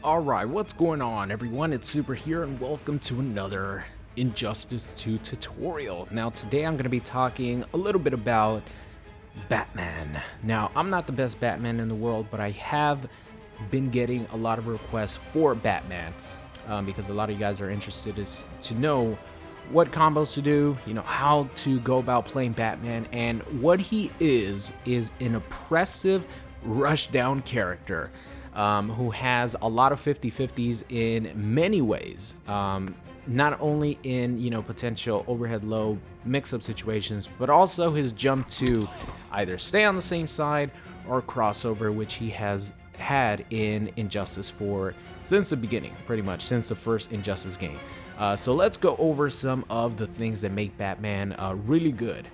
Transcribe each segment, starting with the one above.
Alright, what's going on everyone? It's Super here and welcome to another Injustice 2 tutorial. Now today I'm going to be talking a little bit about Batman. Now I'm not the best Batman in the world, but I have been getting a lot of requests for Batman because a lot of you guys are interested to know what combos to do, how to go about playing Batman, and what he is an oppressive rushdown character. Who has a lot of 50-50s in many ways, not only in potential overhead low mix-up situations, but also his jump to either stay on the same side or crossover, which he has had in Injustice 4 since the beginning, pretty much since the first Injustice game. So let's go over some of the things that make Batman really good.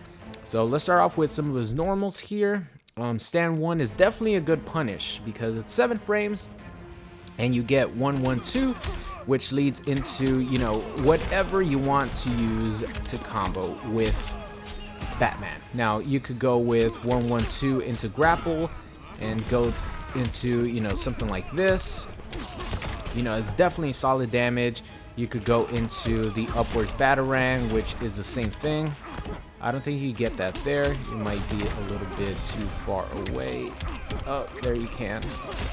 So let's start off with some of his normals here. Stand 1 is definitely a good punish because it's 7 frames and you get 1-1-2, which leads into whatever you want to use to combo with Batman. Now you could go with 1-1-2 into grapple and go into something like this. It's definitely solid damage. You could go into the upwards batarang, which is the same thing. I don't think you get that there. You might be a little bit too far away. Oh, there you can.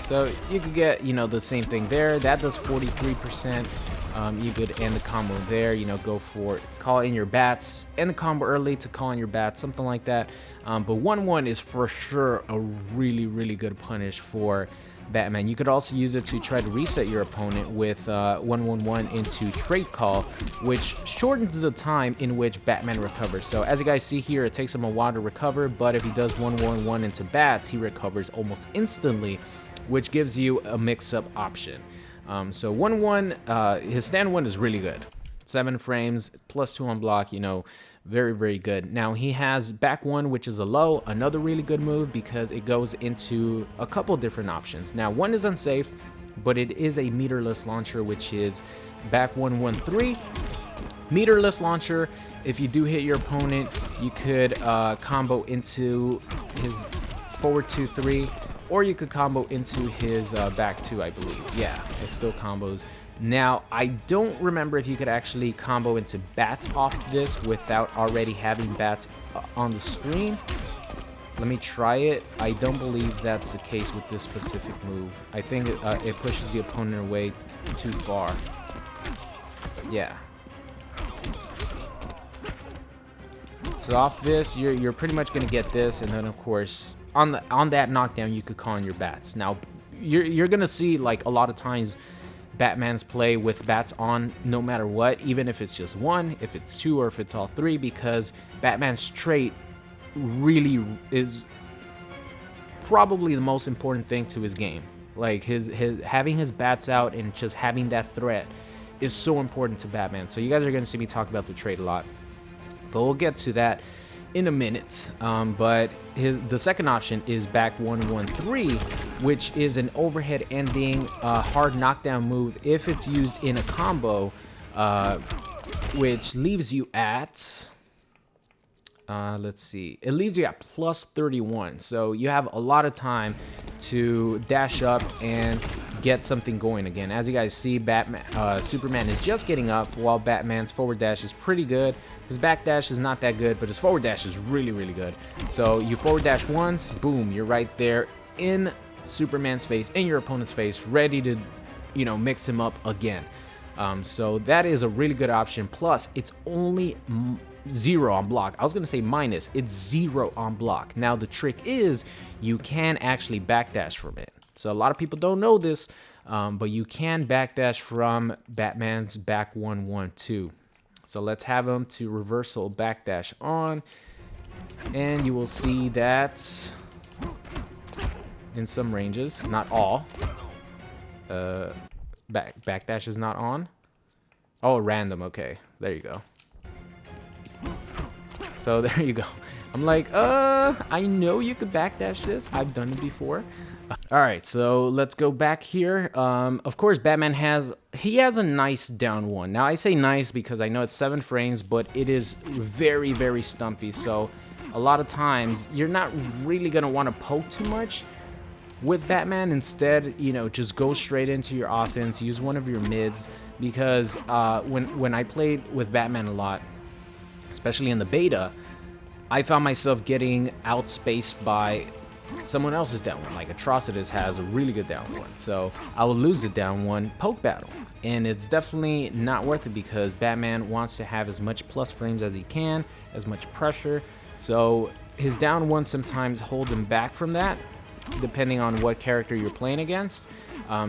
So you could get, the same thing there. That does 43%. You could end the combo there, go for it. Call in your bats. End the combo early to call in your bats, something like that. But 1-1 is for sure a really, really good punish for Batman. You could also use it to try to reset your opponent with 1-1-1 into trade call, which shortens the time in which Batman recovers. So as you guys see here, it takes him a while to recover, but if he does 1-1-1 into bats, he recovers almost instantly, which gives you a mix-up option. So 1-1, his stand 1 is really good. 7 frames, +2 on block, very, very good. Now he has back 1, which is a low, another really good move because it goes into a couple different options. Now 1 is unsafe, but it is a meterless launcher, which is back 1-1-3. Meterless launcher, if you do hit your opponent, you could combo into his forward 2-3, or you could combo into his back 2, I believe. Yeah, it still combos. Now, I don't remember if you could actually combo into bats off this without already having bats on the screen. Let me try it. I don't believe that's the case with this specific move. I think it pushes the opponent away too far. Yeah. So off this, you're pretty much going to get this, and then of course, on that knockdown, you could call in your bats. Now, you're going to see like a lot of times Batman's play with bats on no matter what, even if it's just 1, if it's 2, or if it's all 3, because Batman's trait really is probably the most important thing to his game. Like his having his bats out and just having that threat is so important to Batman. So you guys are going to see me talk about the trait a lot, but we'll get to that in a minute. But the second option is back 1-1-3, which is an overhead ending hard knockdown move if it's used in a combo, which leaves you at let's see, it leaves you at +31. So you have a lot of time to dash up and get something going again. As you guys see, Superman is just getting up while Batman's forward dash is pretty good. His back dash is not that good, but his forward dash is really, really good. So you forward dash once, boom, you're right there in Superman's face, in your opponent's face, ready to, mix him up again. So that is a really good option. Plus, it's only 0 on block. I was gonna say minus. It's 0 on block. Now the trick is you can actually backdash from it. So a lot of people don't know this, but you can backdash from Batman's back 1-1-2. So let's have him to reversal backdash on, and you will see that in some ranges, not all, backdash is not on. Oh, random. Okay, there you go. So there you go. I'm like, I know you could backdash this. I've done it before. All right, so let's go back here. Of course, Batman has a nice down 1. Now I say nice because I know it's 7 frames, but it is very, very stumpy. So a lot of times you're not really gonna want to poke too much. With Batman, instead, you know, just go straight into your offense, use one of your mids, because when I played with Batman a lot, especially in the beta, I found myself getting outspaced by someone else's down one. Like Atrocitus has a really good down one, so I will lose the down one poke battle, and it's definitely not worth it because Batman wants to have as much plus frames as he can, as much pressure, so his down one sometimes holds him back from that, depending on what character you're playing against.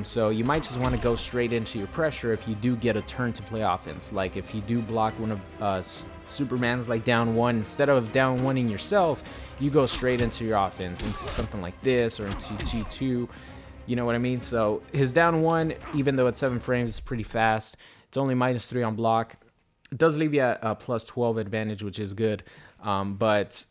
So you might just want to go straight into your pressure if you do get a turn to play offense. Like if you do block one of Superman's like down one, instead of down one-ing yourself, you go straight into your offense, into something like this or into 2-2. You know what I mean? So his down one, even though it's 7 frames, is pretty fast. It's only -3 on block. It does leave you at a +12 advantage, which is good, but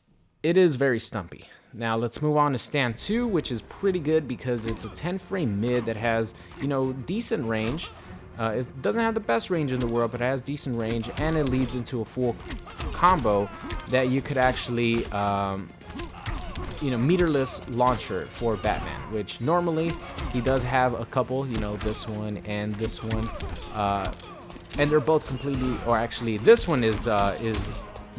it is very stumpy. Now let's move on to stand 2, which is pretty good because it's a 10-frame mid that has, you know, decent range. It doesn't have the best range in the world, but it has decent range, and it leads into a full combo that you could actually, you know, meterless launcher for Batman, which normally he does have a couple, you know, this one and this one, and they're both completely, or actually this one is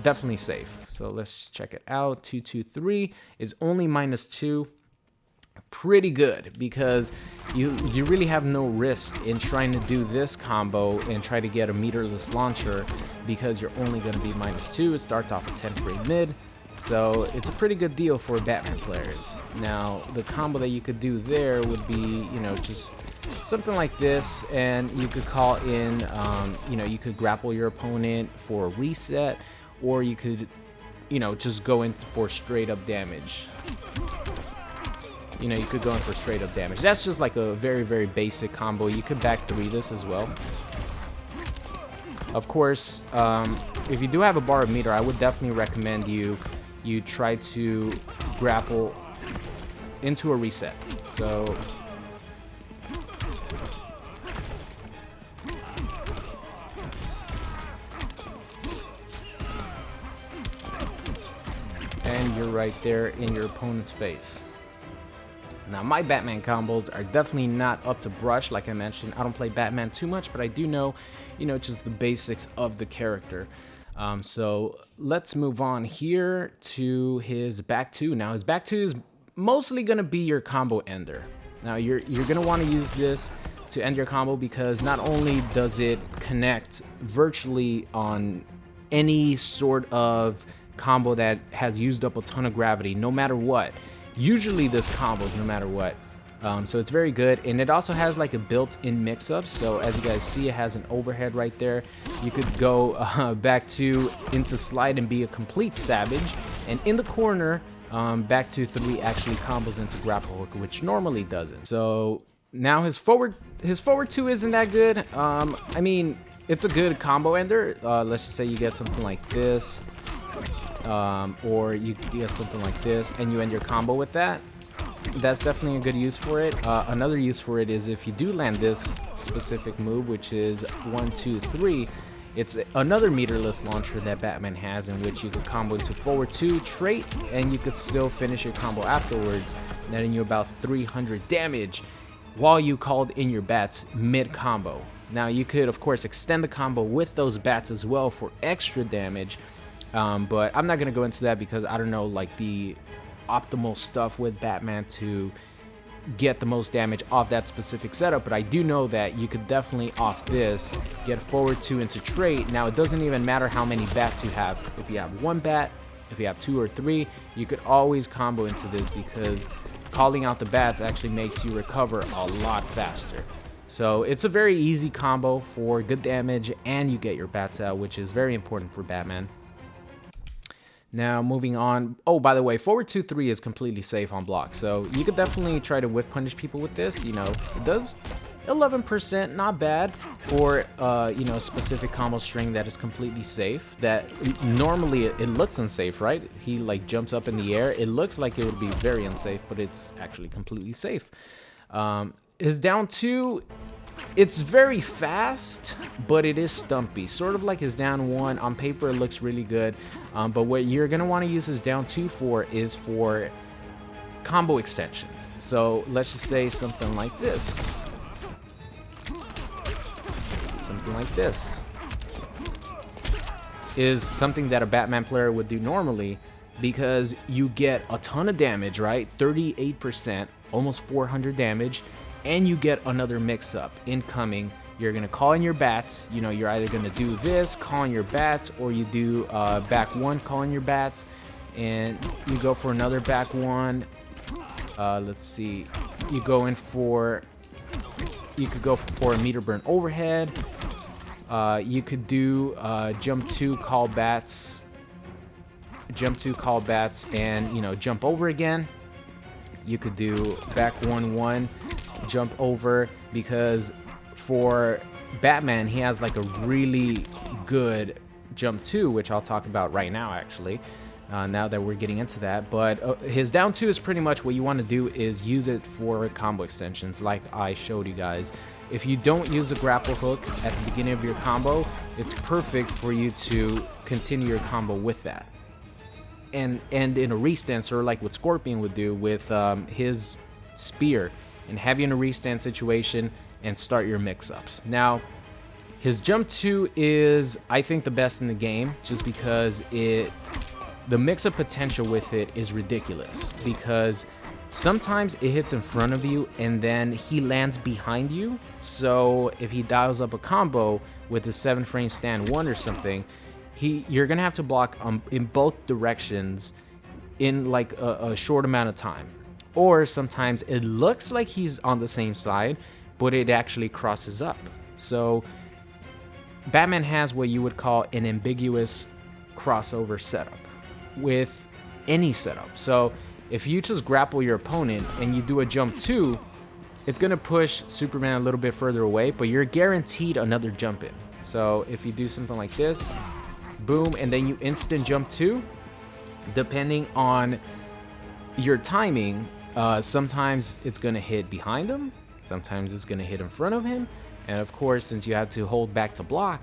definitely safe. So let's just check it out. 2-2-3 is only -2. Pretty good because you really have no risk in trying to do this combo and try to get a meterless launcher because you're only going to be -2. It starts off a 10-frame mid, so it's a pretty good deal for Batman players. Now the combo that you could do there would be, you know, just something like this, and you could call in, you know, you could grapple your opponent for a reset, or you could, you know, just go in for straight up damage. You know, you could go in for straight up damage. That's just like a very, very basic combo. You could back 3 this as well. Of course, if you do have a bar of meter, I would definitely recommend you try to grapple into a reset. So and you're right there in your opponent's face. Now, my Batman combos are definitely not up to brush. Like I mentioned, I don't play Batman too much, but I do know, you know, just the basics of the character. So let's move on here to his back 2. Now, his back 2 is mostly going to be your combo ender. Now, you're going to want to use this to end your combo because not only does it connect virtually on any sort of combo that has used up a ton of gravity, no matter what. Usually this combos no matter what, so it's very good, and it also has like a built-in mix-up. So as you guys see, it has an overhead right there. You could go back to into slide and be a complete savage, and in the corner, back to 3 actually combos into grapple hook, which normally doesn't. So now his forward 2 isn't that good. I mean, it's a good combo ender. Let's just say you get something like this. Or you get something like this and you end your combo with that. That's definitely a good use for it. Another use for it is if you do land this specific move, which is 1, 2, 3, it's another meterless launcher that Batman has, in which you could combo into forward 2 trait, and you could still finish your combo afterwards, netting you about 300 damage while you called in your bats mid combo. Now you could of course extend the combo with those bats as well for extra damage. But I'm not going to go into that because I don't know like the optimal stuff with Batman to get the most damage off that specific setup, but I do know that you could definitely off this get forward 2 into trait. Now it doesn't even matter how many bats you have. If you have 1 bat, if you have 2 or 3, you could always combo into this because calling out the bats actually makes you recover a lot faster. So it's a very easy combo for good damage, and you get your bats out, which is very important for Batman. Now moving on. Oh, by the way, forward 2-3 is completely safe on block, so you could definitely try to whiff punish people with this. You know, it does 11%, not bad for you know, a specific combo string that is completely safe. That normally it looks unsafe, right? He like jumps up in the air. It looks like it would be very unsafe, but it's actually completely safe. His down 2. It's very fast, but it is stumpy. Sort of like his down 1. On paper, it looks really good. But what you're going to want to use his down 2 for is for combo extensions. So let's just say something like this. Something like this is something that a Batman player would do normally, because you get a ton of damage, right? 38%, almost 400 damage, and you get another mix-up incoming. You're gonna call in your bats. You know, you're either gonna do this, call in your bats, or you do back one, call in your bats, and you go for another back one. Let's see, you go in for, you could go for a meter burn overhead. You could do jump 2, call bats, and, you know, jump over again. You could do back 1-1, jump over, because for Batman, he has like a really good jump 2, which I'll talk about right now, actually, now that we're getting into that. But his down 2 is pretty much what you want to do is use it for combo extensions, like I showed you guys. If you don't use the grapple hook at the beginning of your combo, it's perfect for you to continue your combo with that. And in a restance, or like what Scorpion would do with his spear, and have you in a restance situation and start your mix-ups. Now, his jump 2 is, I think, the best in the game, just because the mix-up potential with it is ridiculous, because sometimes it hits in front of you and then he lands behind you. So if he dials up a combo with a 7-frame stand 1 or something, you're gonna have to block in both directions in like a short amount of time. Or sometimes it looks like he's on the same side, but it actually crosses up. So Batman has what you would call an ambiguous crossover setup with any setup. So if you just grapple your opponent and you do a jump 2, it's gonna push Superman a little bit further away, but you're guaranteed another jump in. So if you do something like this, boom, and then you instant jump 2, depending on your timing, sometimes it's gonna hit behind him, sometimes it's gonna hit in front of him, and of course, since you have to hold back to block,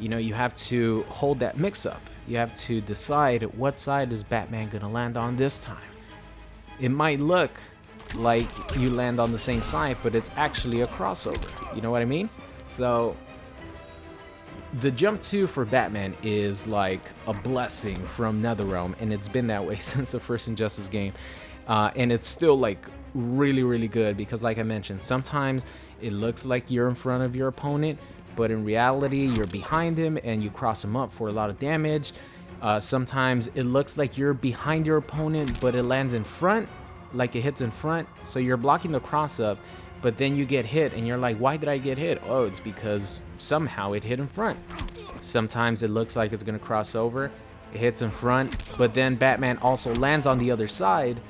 you know, you have to hold that mix-up. You have to decide what side is Batman gonna land on this time. It might look like you land on the same side, but it's actually a crossover. You know what I mean? So the jump 2 for Batman is like a blessing from NetherRealm, and it's been that way since the first Injustice game. And it's still like really, really good, because like I mentioned, sometimes it looks like you're in front of your opponent, but in reality you're behind him and you cross him up for a lot of damage. Sometimes it looks like you're behind your opponent, but it lands in front, like it hits in front, so you're blocking the cross up, but then you get hit and you're like, why did I get hit? Oh, it's because somehow it hit in front. Sometimes it looks like it's gonna cross over, it hits in front, but then Batman also lands on the other side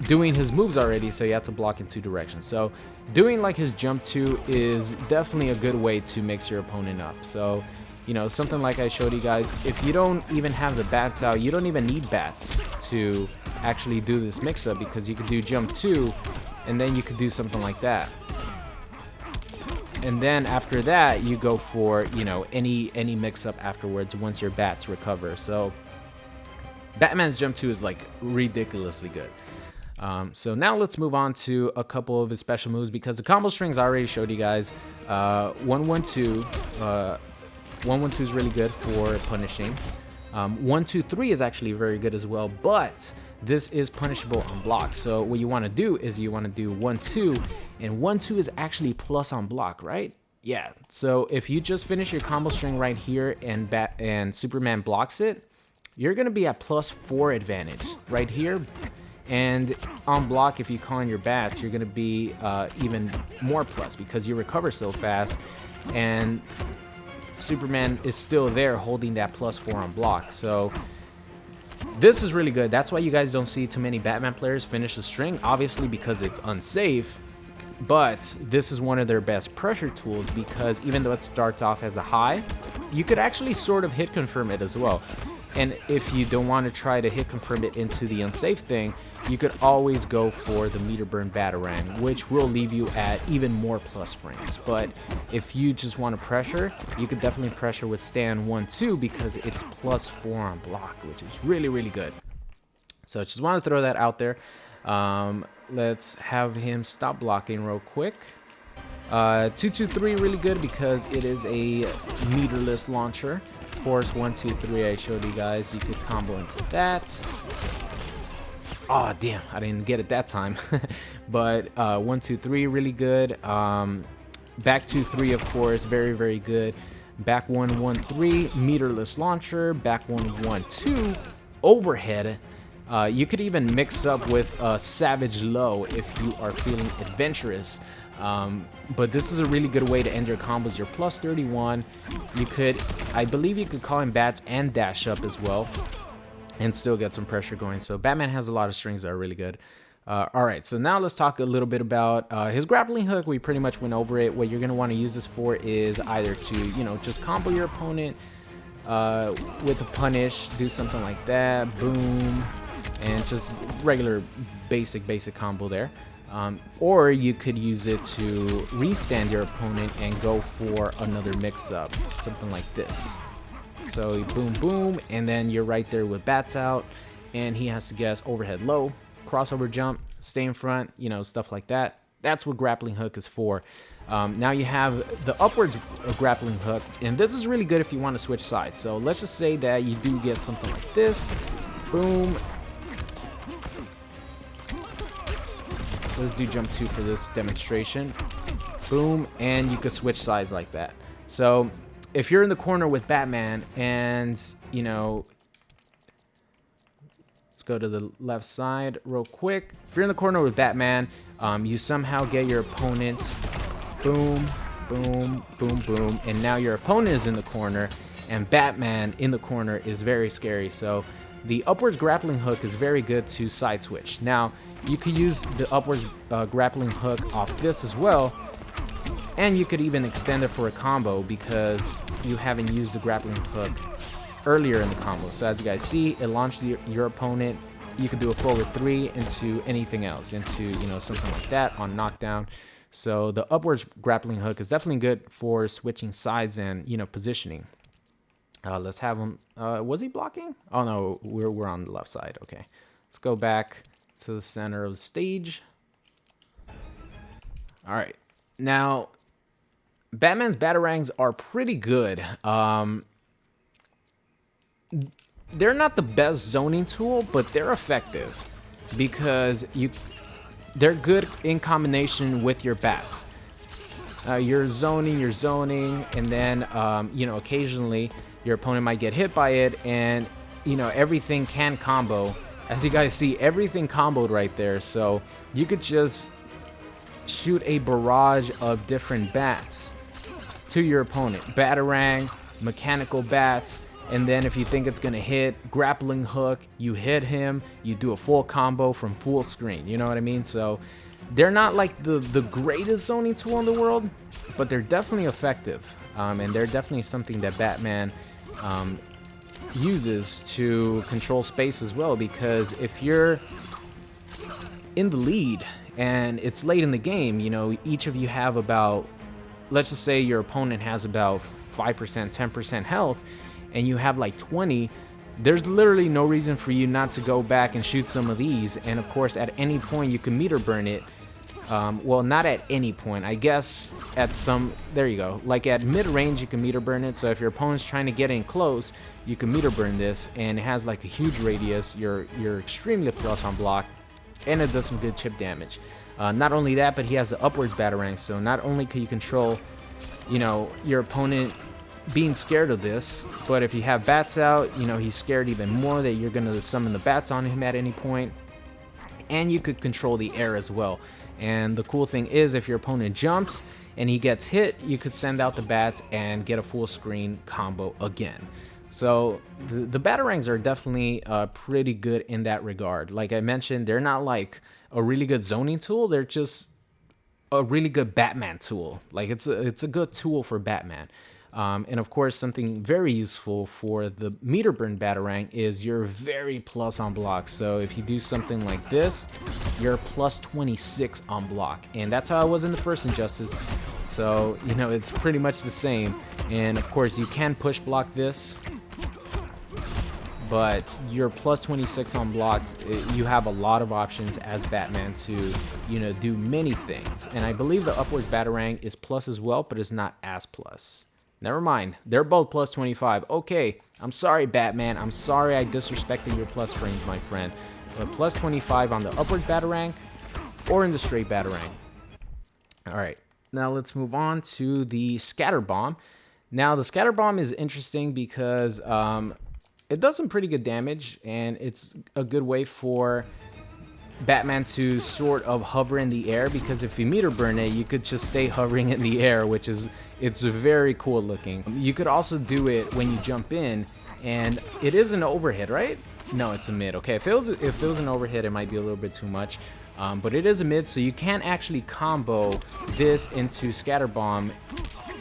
doing his moves already, so you have to block in 2 directions. So doing like his jump 2 is definitely a good way to mix your opponent up. So, you know, something like I showed you guys, if you don't even have the bats out, you don't even need bats to actually do this mix-up, because you could do jump 2 and then you could do something like that. And then after that, you go for, you know, any mix-up afterwards once your bats recover. So Batman's jump 2 is like ridiculously good. So now let's move on to a couple of his special moves, because the combo strings I already showed you guys. 1-1-2, 1-1-2 is really good for punishing. 1-2-3 is actually very good as well, but this is punishable on block. So what you want to do is you want to do 1-2, and 1-2 is actually plus on block, right? Yeah. So if you just finish your combo string right here and Superman blocks it, you're gonna be at +4 advantage right here. And on block, if you call in your bats, you're going to be even more plus, because you recover so fast, and Superman is still there holding that +4 on block. So this is really good. That's why you guys don't see too many Batman players finish the string, obviously because it's unsafe, but this is one of their best pressure tools, because even though it starts off as a high, you could actually sort of hit confirm it as well. And if you don't want to try to hit confirm it into the unsafe thing, you could always go for the meter burn batarang, which will leave you at even more plus frames. But if you just want to pressure, you could definitely pressure with stand 1-2, because it's +4 on block, which is really, really good. So just want to throw that out there. Let's have him stop blocking real quick. 2-2-3 really good because it is a meterless launcher. Of course, 1-2-3 I showed you guys. You could combo into that. Oh damn, I didn't get it that time. But 1-2-3 really good. Back 2-3 of course, very very good. Back 1-1-3 meterless launcher. Back 1-1-2 overhead. You could even mix up with Savage Low if you are feeling adventurous. But this is a really good way to end your combos. You're plus 31. You could, I believe you could call him bats and dash up as well and still get some pressure going. So Batman has a lot of strings that are really good. All right, so now let's talk a little bit about his grappling hook. We pretty much went over it. What you're going to want to use this for is either to, you know, just combo your opponent with a punish, do something like that, boom, and just regular basic combo there. Or you could use it to restand your opponent and go for another mix-up, something like this. So boom, boom, and then you're right there with bats out, and he has to guess overhead low, crossover jump, stay in front, you know, stuff like that. That's what grappling hook is for. Now you have the upwards grappling hook, and this is really good if you want to switch sides. So let's just say that you do get something like this, boom. Let's do jump 2 for this demonstration. Boom, and you could switch sides like that. So if you're in the corner with Batman and, you know, let's go to the left side real quick. If you're in the corner with Batman, you somehow get your opponent, boom, boom, boom, boom, and now your opponent is in the corner, and Batman in the corner is very scary. So the upwards grappling hook is very good to side switch. Now, you could use the upwards grappling hook off this as well, and you could even extend it for a combo because you haven't used the grappling hook earlier in the combo. So as you guys see, it launched your opponent. You could do a forward 3 into anything else, into, you know, something like that on knockdown. So the upwards grappling hook is definitely good for switching sides and, you know, positioning. Let's have him. Was he blocking? Oh no, we're on the left side. Okay, let's go back to the center of the stage. All right, now Batman's batarangs are pretty good. They're not the best zoning tool, but they're effective because they're good in combination with your bats. You're zoning, and then you know, occasionally your opponent might get hit by it, and you know, everything can combo. As you guys see, everything comboed right there. So you could just shoot a barrage of different bats to your opponent. Batarang, mechanical bats, and then if you think it's gonna hit, grappling hook, you hit him, you do a full combo from full screen. You know what I mean? So they're not like the greatest zoning tool in the world, but they're definitely effective. And they're definitely something that Batman uses to control space as well, because if you're in the lead and it's late in the game, you know, each of you have about, let's just say your opponent has about 5%, 10% health, and you have like 20, there's literally no reason for you not to go back and shoot some of these. And of course, at any point you can meter burn it. Well, not at any point, I guess at some, there you go, like at mid-range you can meter burn it. So if your opponent's trying to get in close, you can meter burn this, and it has like a huge radius. You're extremely plus on block, and it does some good chip damage. Not only that, but he has the upwards batarang, so not only can you control, you know, your opponent being scared of this, but if you have bats out, you know, he's scared even more that you're gonna summon the bats on him at any point. And you could control the air as well. And the cool thing is, if your opponent jumps and he gets hit, you could send out the bats and get a full screen combo again. So the batarangs are definitely pretty good in that regard. Like I mentioned, they're not like a really good zoning tool, they're just a really good Batman tool. Like it's a good tool for Batman. And of course, something very useful for the meter burn batarang is you're very plus on block. So if you do something like this, you're plus 26 on block. And that's how I was in the first Injustice. So, you know, it's pretty much the same. And of course, you can push block this but you're plus 26 on block. You have a lot of options as Batman to, you know, do many things. And I believe the upwards batarang is plus as well, but it's not as plus. Never mind. They're both plus 25. Okay, I'm sorry, Batman. I'm sorry I disrespected your plus frames, my friend. But plus 25 on the upwards batarang or in the straight batarang. All right, now let's move on to the scatter bomb. Now, the scatter bomb is interesting because it does some pretty good damage, and it's a good way for Batman to sort of hover in the air, because if you meter burn it, you could just stay hovering in the air, which is, it's very cool looking. You could also do it when you jump in, and it is an overhit, right? No, it's a mid. Okay, if it was an overhit, it might be a little bit too much. But it is a mid, so you can actually combo this into scatter bomb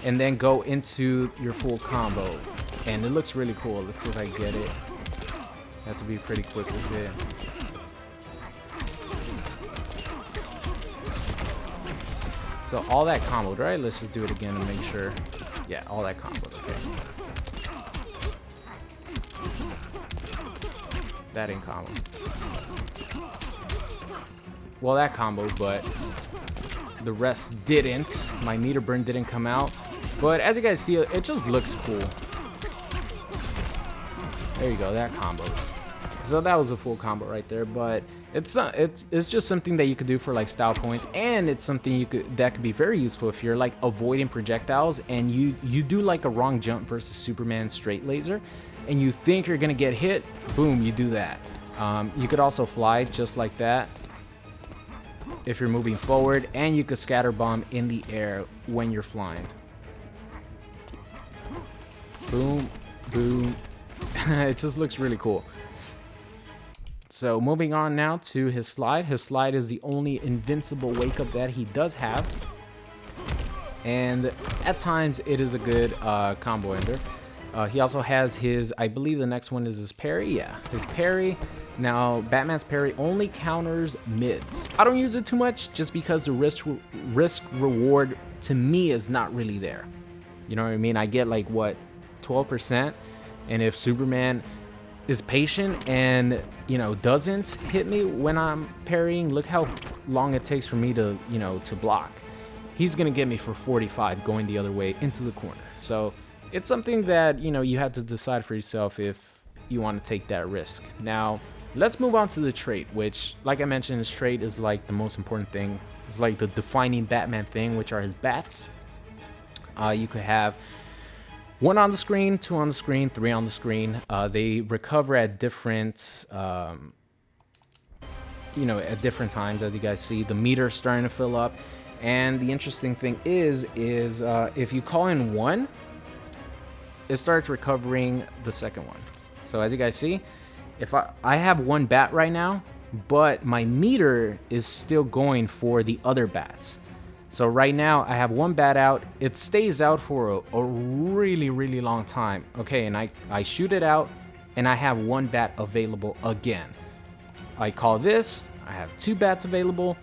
and then go into your full combo, and it looks really cool. Let's see if I get it. Have to be pretty quick with it. So all that comboed, right? Let's just do it again to make sure. Yeah, all that comboed. Okay. That ain't combo. Well, that comboed, but the rest didn't. My meter burn didn't come out. But as you guys see, it just looks cool. There you go, that combo. So that was a full combo right there. But it's just something that you could do for like style points, and it's something that could be very useful if you're like avoiding projectiles and you do like a wrong jump versus Superman straight laser, and you think you're gonna get hit. Boom, you do that. You could also fly just like that if you're moving forward, and you could scatter bomb in the air when you're flying. Boom, boom. It just looks really cool. So moving on now to his slide. His slide is the only invincible wake up that he does have, and at times it is a good combo ender. He also has his, I believe the next one is his parry. Yeah, his parry. Now, Batman's parry only counters mids. I don't use it too much just because the risk reward to me is not really there. You know what I mean? I get like, what, 12%? And if Superman is patient and, you know, doesn't hit me when I'm parrying, look how long it takes for me to, you know, to block. He's gonna get me for 45 going the other way into the corner. So it's something that, you know, you have to decide for yourself if you want to take that risk. Now, let's move on to the trait, which, like I mentioned, his trait is like the most important thing. It's like the defining Batman thing, which are his bats. You could have 1 on the screen, 2 on the screen, 3 on the screen. They recover at different, you know, at different times. As you guys see, the meter's starting to fill up. And the interesting thing is if you call in 1, it starts recovering the second one. So as you guys see, if I have 1 bat right now, but my meter is still going for the other bats. So right now I have 1 bat out. It stays out for a really, really long time. Okay, and I shoot it out, and I have 1 bat available again. I call this, I have 2 bats available.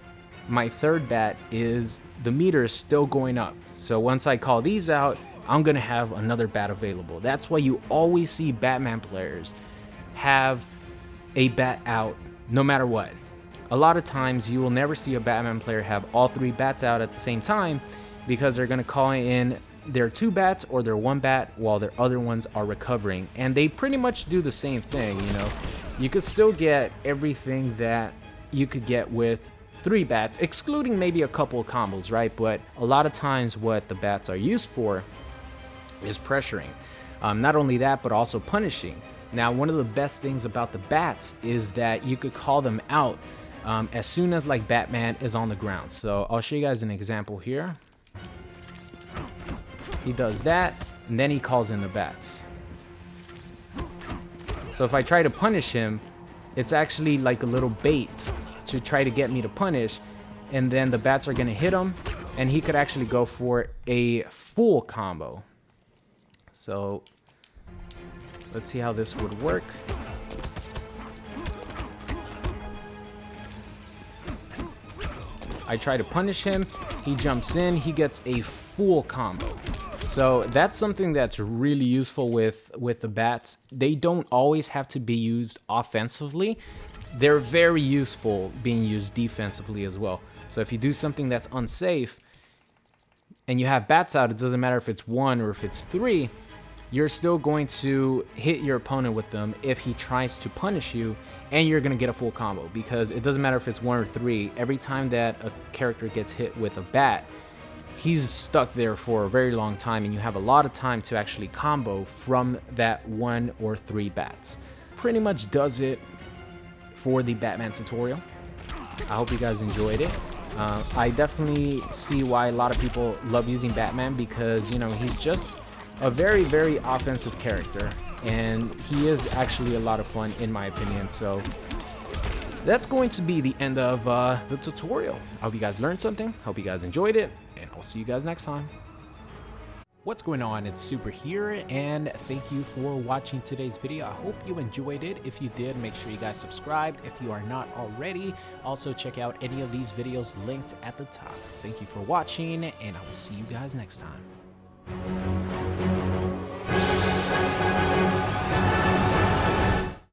My 3rd bat is, the meter is still going up. So once I call these out, I'm gonna have another bat available. That's why you always see Batman players have a bat out no matter what. A lot of times you will never see a Batman player have all 3 bats out at the same time, because they're gonna call in their 2 bats or their 1 bat while their other ones are recovering. And they pretty much do the same thing, you know. You could still get everything that you could get with 3 bats, excluding maybe a couple of combos, right? But a lot of times what the bats are used for is pressuring. Not only that, but also punishing. Now, one of the best things about the bats is that you could call them out as soon as like Batman is on the ground. So I'll show you guys an example here. He does that, and then he calls in the bats. So if I try to punish him, it's actually like a little bait to try to get me to punish, and then the bats are gonna hit him, and he could actually go for a full combo. So let's see how this would work. I try to punish him, he jumps in, he gets a full combo. So that's something that's really useful with the bats. They don't always have to be used offensively. They're very useful being used defensively as well. So if you do something that's unsafe and you have bats out, it doesn't matter if it's 1 or if it's 3, you're still going to hit your opponent with them if he tries to punish you, and you're going to get a full combo, because it doesn't matter if it's 1 or 3. Every time that a character gets hit with a bat, he's stuck there for a very long time, and you have a lot of time to actually combo from that 1 or 3 bats. Pretty much does it for the Batman tutorial. I hope you guys enjoyed it. I definitely see why a lot of people love using Batman, because, you know, he's just a very, very offensive character, and he is actually a lot of fun in my opinion. So that's going to be the end of the tutorial. I hope you guys learned something. Hope you guys enjoyed it, and I'll see you guys next time. What's going on? It's Super here, and thank you for watching today's video. I hope you enjoyed it. If you did, make sure you guys subscribed if you are not already. Also, check out any of these videos linked at the top. Thank you for watching, and I will see you guys next time.